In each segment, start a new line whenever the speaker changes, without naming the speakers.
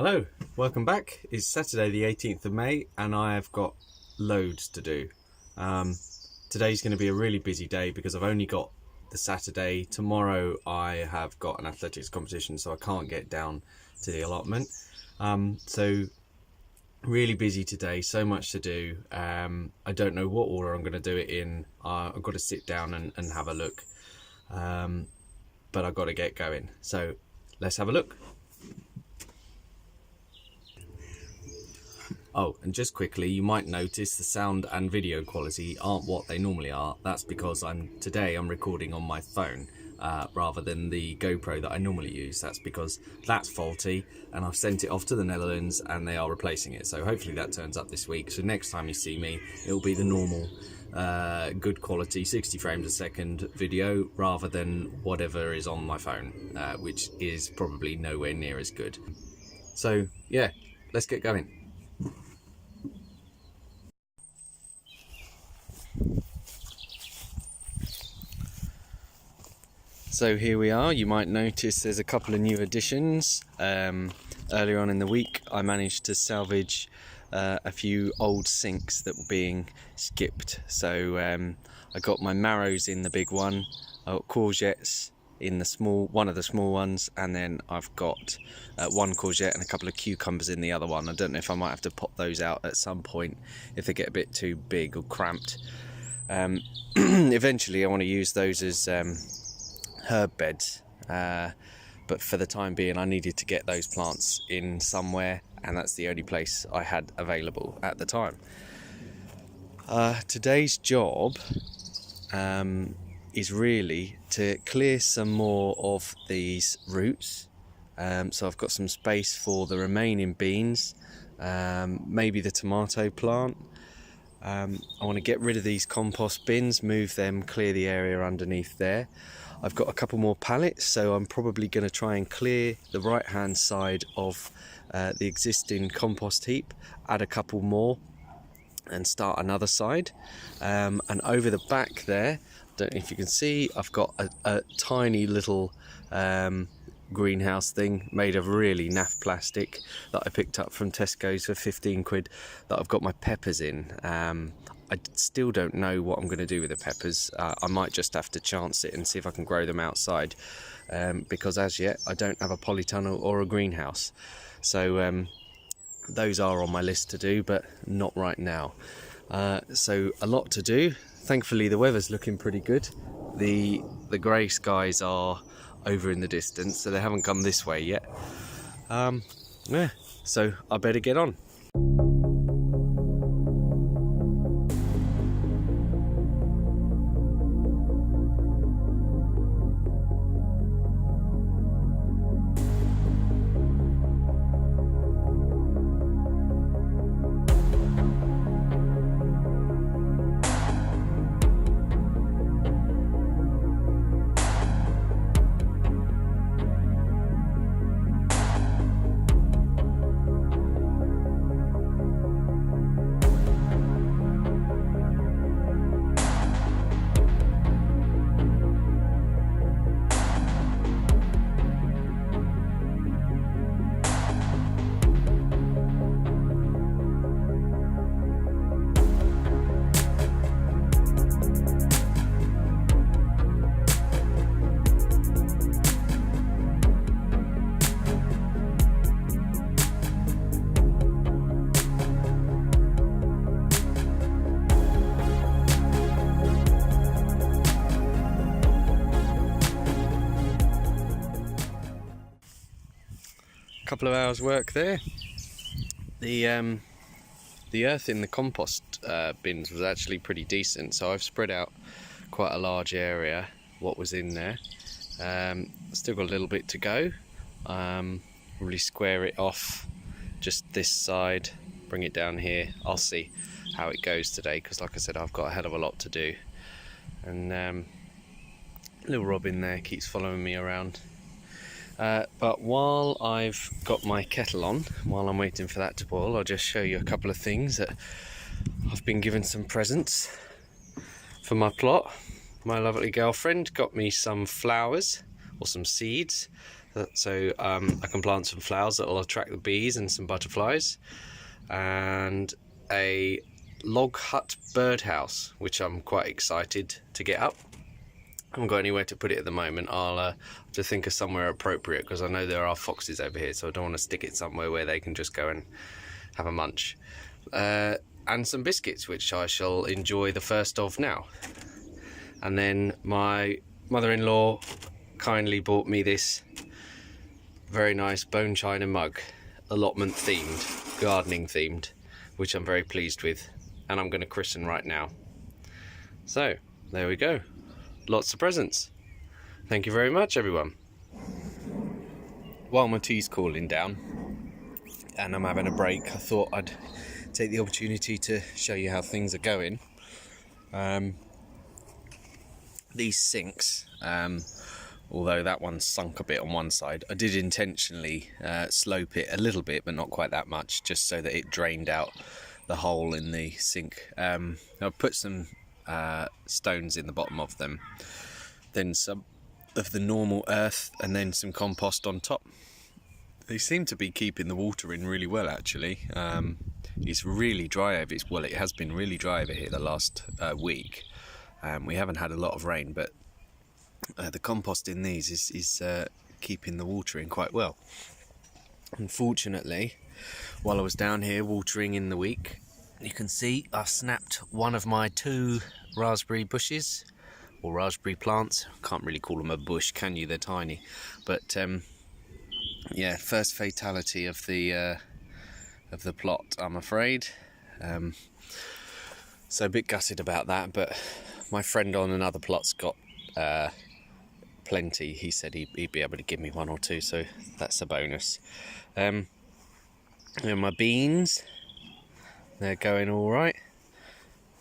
Hello, welcome back. It's Saturday the 18th of May and I have got loads to do. Today's going to be a really busy day because I've only got the Saturday. Tomorrow I have got an athletics competition, so I can't get down to the allotment. So really busy today, so much to do. I don't know what order I'm going to do it in. I've got to sit down and have a look, but I've got to get going. So let's have a look. Oh, and just quickly, you might notice the sound and video quality aren't what they normally are. That's because today I'm recording on my phone rather than the GoPro that I normally use. That's because that's faulty and I've sent it off to the Netherlands and they are replacing it. So hopefully that turns up this week. So next time you see me, it'll be the normal good quality 60 frames a second video rather than whatever is on my phone, which is probably nowhere near as good. So yeah, let's get going. So here we are. You might notice there's a couple of new additions. Earlier on in the week I managed to salvage a few old sinks that were being skipped. So I got my marrows in the big one, I got courgettes in the one of the small ones, and then I've got one courgette and a couple of cucumbers in the other one. I don't know if I might have to pop those out at some point if they get a bit too big or cramped. Eventually I want to use those as herb beds, but for the time being I needed to get those plants in somewhere, and that's the only place I had available at the time. Today's job is really to clear some more of these roots, so I've got some space for the remaining beans, maybe the tomato plant. I want to get rid of these compost bins, move them, clear the area underneath there. I've got a couple more pallets, so I'm probably going to try and clear the right hand side of the existing compost heap, add a couple more and start another side. And over the back there, I don't know if you can see, I've got a tiny little greenhouse thing made of really naff plastic that I picked up from Tesco's for 15 quid that I've got my peppers in. I still don't know what I'm going to do with the peppers. I might just have to chance it and see if I can grow them outside, because as yet I don't have a polytunnel or a greenhouse. So those are on my list to do, but not right now. So a lot to do. Thankfully the weather's looking pretty good. The grey skies are over in the distance, so they haven't come this way yet. Yeah, so I better get on. Couple of hours work there. The earth in the compost bins was actually pretty decent, so I've spread out quite a large area what was in there. Still got a little bit to go. Really square it off just this side, bring it down here. I'll see how it goes today, because like I said, I've got a hell of a lot to do. And little Robin there keeps following me around. But while I've got my kettle on, while I'm waiting for that to boil, I'll just show you a couple of things that I've been given some presents for my plot. My lovely girlfriend got me some flowers, or some seeds. so I can plant some flowers that will attract the bees and some butterflies, and a log hut birdhouse, which I'm quite excited to get up. I haven't got anywhere to put it at the moment. I'll have to think of somewhere appropriate, because I know there are foxes over here, so I don't want to stick it somewhere where they can just go and have a munch. And some biscuits, which I shall enjoy the first of now. And then my mother-in-law kindly bought me this very nice bone china mug, allotment themed, gardening themed, which I'm very pleased with, and I'm going to christen right now. So there we go, lots of presents. Thank you very much, everyone. While my tea's cooling down and I'm having a break, I thought I'd take the opportunity to show you how things are going. These sinks, although that one sunk a bit on one side, I did intentionally slope it a little bit, but not quite that much, just so that it drained out the hole in the sink. I've put some stones in the bottom of them, then some of the normal earth, and then some compost on top. They seem to be keeping the water in really well, actually. It's really dry over here. Well, it has been really dry over here the last week. We haven't had a lot of rain, but the compost in these is keeping the water in quite well. Unfortunately, while I was down here watering in the week, you can see I've snapped one of my 2 raspberry bushes, or raspberry plants. Can't really call them a bush, can you? They're tiny. But yeah, first fatality of the plot, I'm afraid. So a bit gutted about that, but my friend on another plot's got plenty. He said he'd be able to give me 1 or 2, so that's a bonus. And my beans, they're going all right.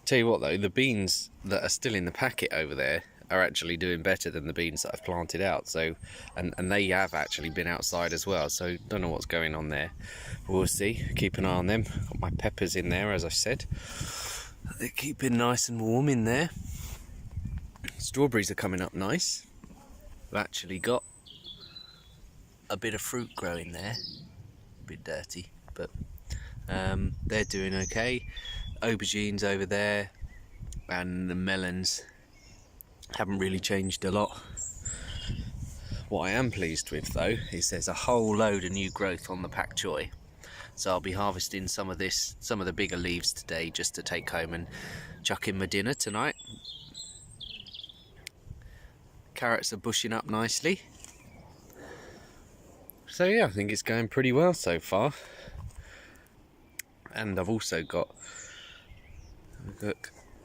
Tell you what though, the beans that are still in the packet over there are actually doing better than the beans that I've planted out. So, and they have actually been outside as well. So don't know what's going on there. We'll see. Keep an eye on them. Got my peppers in there, as I said. They're keeping nice and warm in there. Strawberries are coming up nice. I've actually got a bit of fruit growing there. A bit dirty, but they're doing okay. Aubergines over there, and the melons haven't really changed a lot. What I am pleased with though is there's a whole load of new growth on the pak choi, so I'll be harvesting some of the bigger leaves today, just to take home and chuck in my dinner tonight. Carrots are bushing up nicely, so yeah, I think it's going pretty well so far. And I've also got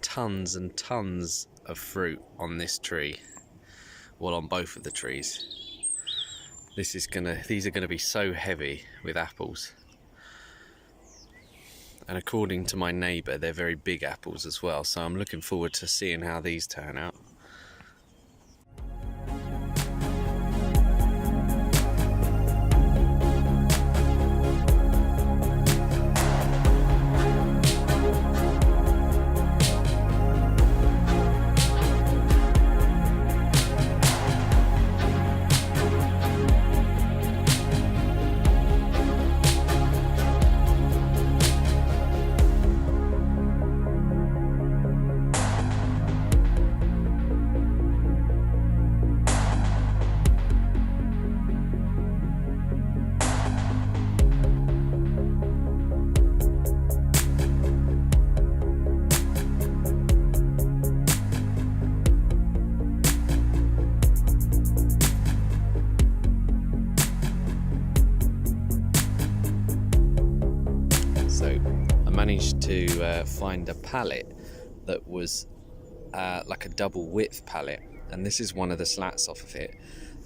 tons and tons of fruit on this tree, well, on both of the trees. These are gonna be so heavy with apples, and according to my neighbour, they're very big apples as well, so I'm looking forward to seeing how these turn out. Managed to find a pallet that was like a double width pallet, and this is one of the slats off of it,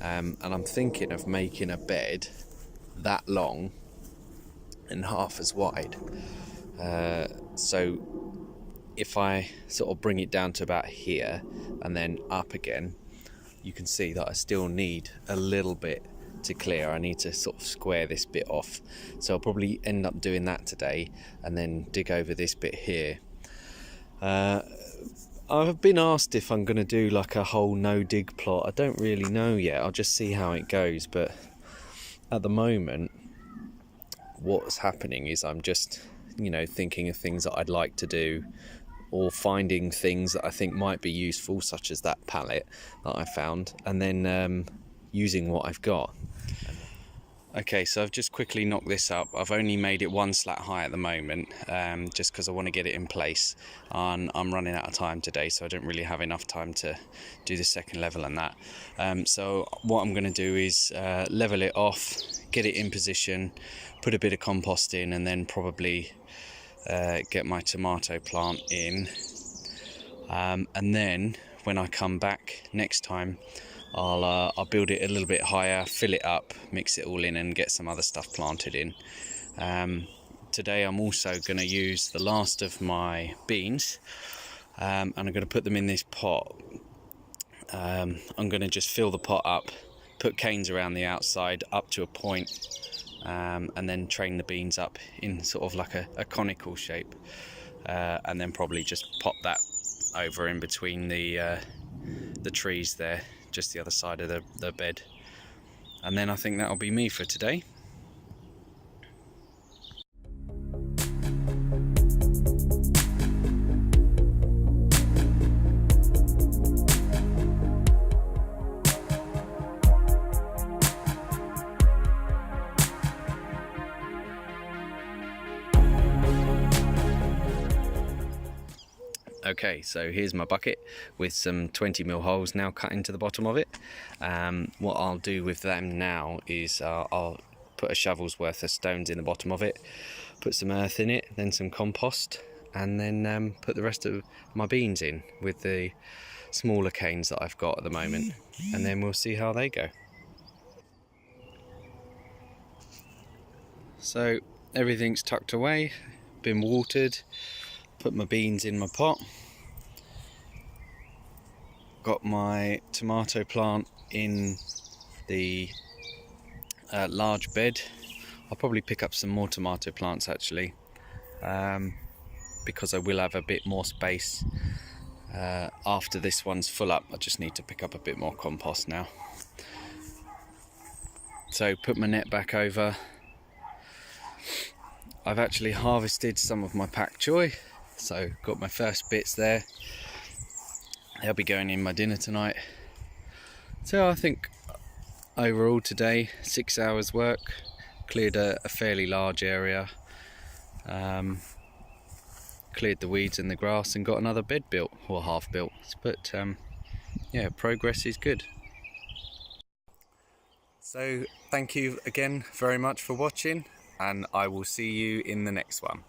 and I'm thinking of making a bed that long and half as wide, so if I sort of bring it down to about here and then up again, you can see that I still need a little bit to clear. I need to sort of square this bit off, so I'll probably end up doing that today and then dig over this bit here. I've been asked if I'm going to do like a whole no dig plot. I don't really know yet. I'll just see how it goes. But at the moment, what's happening is I'm just, thinking of things that I'd like to do, or finding things that I think might be useful, such as that pallet that I found, and then using what I've got. Okay, so I've just quickly knocked this up. I've only made it one slat high at the moment, just because I want to get it in place. And I'm running out of time today, so I don't really have enough time to do the second level and that. So what I'm going to do is level it off, get it in position, put a bit of compost in, and then probably get my tomato plant in. And then when I come back next time, I'll build it a little bit higher, fill it up, mix it all in, and get some other stuff planted in. Today I'm also going to use the last of my beans, and I'm going to put them in this pot. I'm going to just fill the pot up, put canes around the outside up to a point, and then train the beans up in sort of like a conical shape, and then probably just pop that over in between the trees there, just the other side of the bed. And then I think that'll be me for today. Okay, so here's my bucket with some 20mm holes now cut into the bottom of it. What I'll do with them now is I'll put a shovel's worth of stones in the bottom of it, put some earth in it, then some compost, and then put the rest of my beans in with the smaller canes that I've got at the moment, and then we'll see how they go. So everything's tucked away, been watered, put my beans in my pot, got my tomato plant in the large bed. I'll probably pick up some more tomato plants actually, because I will have a bit more space after this one's full up. I just need to pick up a bit more compost now. So put my net back over. I've actually harvested some of my pak choi, so got my first bits there. They'll be going in my dinner tonight. So I think overall today, 6 hours work, cleared a fairly large area, cleared the weeds and the grass, and got another bed built, or half built. But yeah, progress is good. So thank you again very much for watching, and I will see you in the next one.